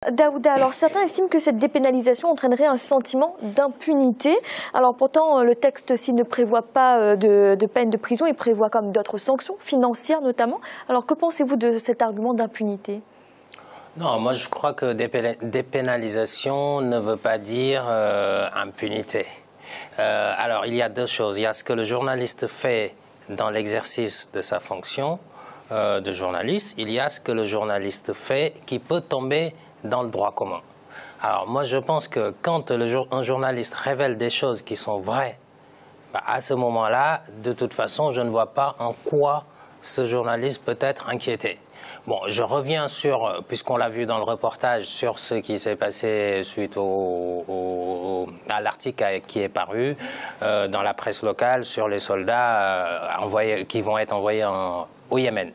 Daouda, alors certains estiment que cette dépénalisation entraînerait un sentiment d'impunité. Alors pourtant, le texte s'il ne prévoit pas de peine de prison, il prévoit comme d'autres sanctions, financières notamment. Alors que pensez-vous de cet argument d'impunité ? Non, moi je crois que dépénalisation ne veut pas dire impunité. Alors il y a deux choses. Il y a ce que le journaliste fait dans l'exercice de sa fonction de journaliste. Il y a ce que le journaliste fait qui peut tomber dans le droit commun. Alors moi je pense que quand un journaliste révèle des choses qui sont vraies, à ce moment-là, de toute façon, je ne vois pas en quoi ce journaliste peut être inquiété. Bon, je reviens sur, puisqu'on l'a vu dans le reportage, sur ce qui s'est passé suite à l'article qui est paru dans la presse locale sur les soldats qui vont être envoyés au Yémen.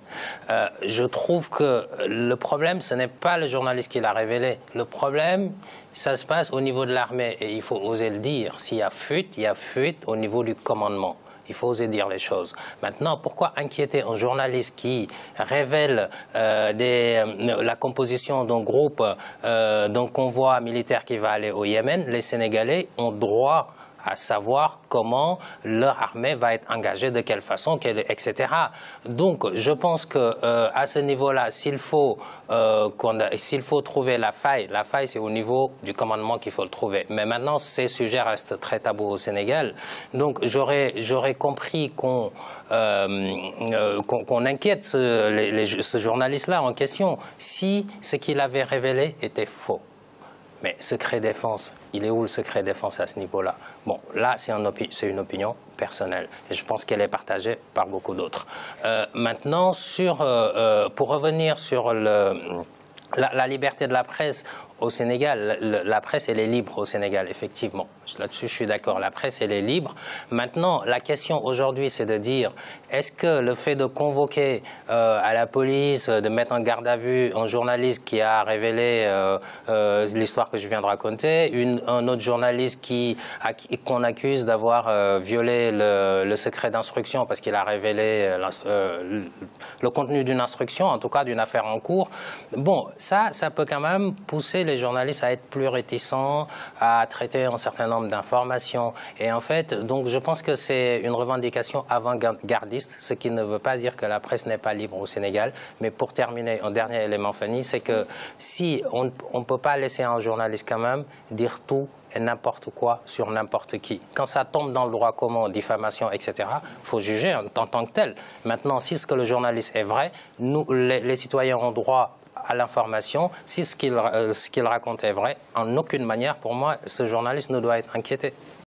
Je trouve que le problème, ce n'est pas le journaliste qui l'a révélé. Le problème, ça se passe au niveau de l'armée. Et il faut oser le dire. S'il y a fuite, il y a fuite au niveau du commandement. Il faut oser dire les choses. Maintenant, pourquoi inquiéter un journaliste qui révèle la composition d'un groupe, d'un convoi militaire qui va aller au Yémen? Les Sénégalais ont droit à savoir comment leur armée va être engagée, de quelle façon, etc. Donc, je pense que à ce niveau-là, s'il faut trouver la faille c'est au niveau du commandement qu'il faut le trouver. Mais maintenant, ces sujets restent très tabous au Sénégal. Donc, j'aurais compris qu'on inquiète ce journaliste-là en question si ce qu'il avait révélé était faux. Mais secret défense, il est où le secret défense à ce niveau-là? Bon, là, c'est une opinion personnelle. Et je pense qu'elle est partagée par beaucoup d'autres. Maintenant, pour revenir sur la liberté de la presse au Sénégal, la presse, elle est libre au Sénégal, effectivement. Là-dessus, je suis d'accord. La presse, elle est libre. Maintenant, la question aujourd'hui, c'est de dire, est-ce que le fait de convoquer à la police, de mettre en garde à vue un journaliste qui a révélé l'histoire que je viens de raconter, un autre journaliste qu'on accuse d'avoir violé le secret d'instruction parce qu'il a révélé le contenu d'une instruction, en tout cas d'une affaire en cours, bon, ça peut quand même pousser les journalistes à être plus réticents, à traiter un certain nombre d'informations. Et en fait, donc je pense que c'est une revendication avant-gardiste, ce qui ne veut pas dire que la presse n'est pas libre au Sénégal. Mais pour terminer, un dernier élément, Fanny, c'est que si on ne peut pas laisser un journaliste quand même dire tout et n'importe quoi sur n'importe qui. Quand ça tombe dans le droit commun, diffamation, etc., il faut juger en tant que tel. Maintenant, si ce que le journaliste est vrai, nous, les citoyens ont droit à l'information. Si ce qu'il raconte est vrai, en aucune manière, pour moi, ce journaliste ne doit être inquiété.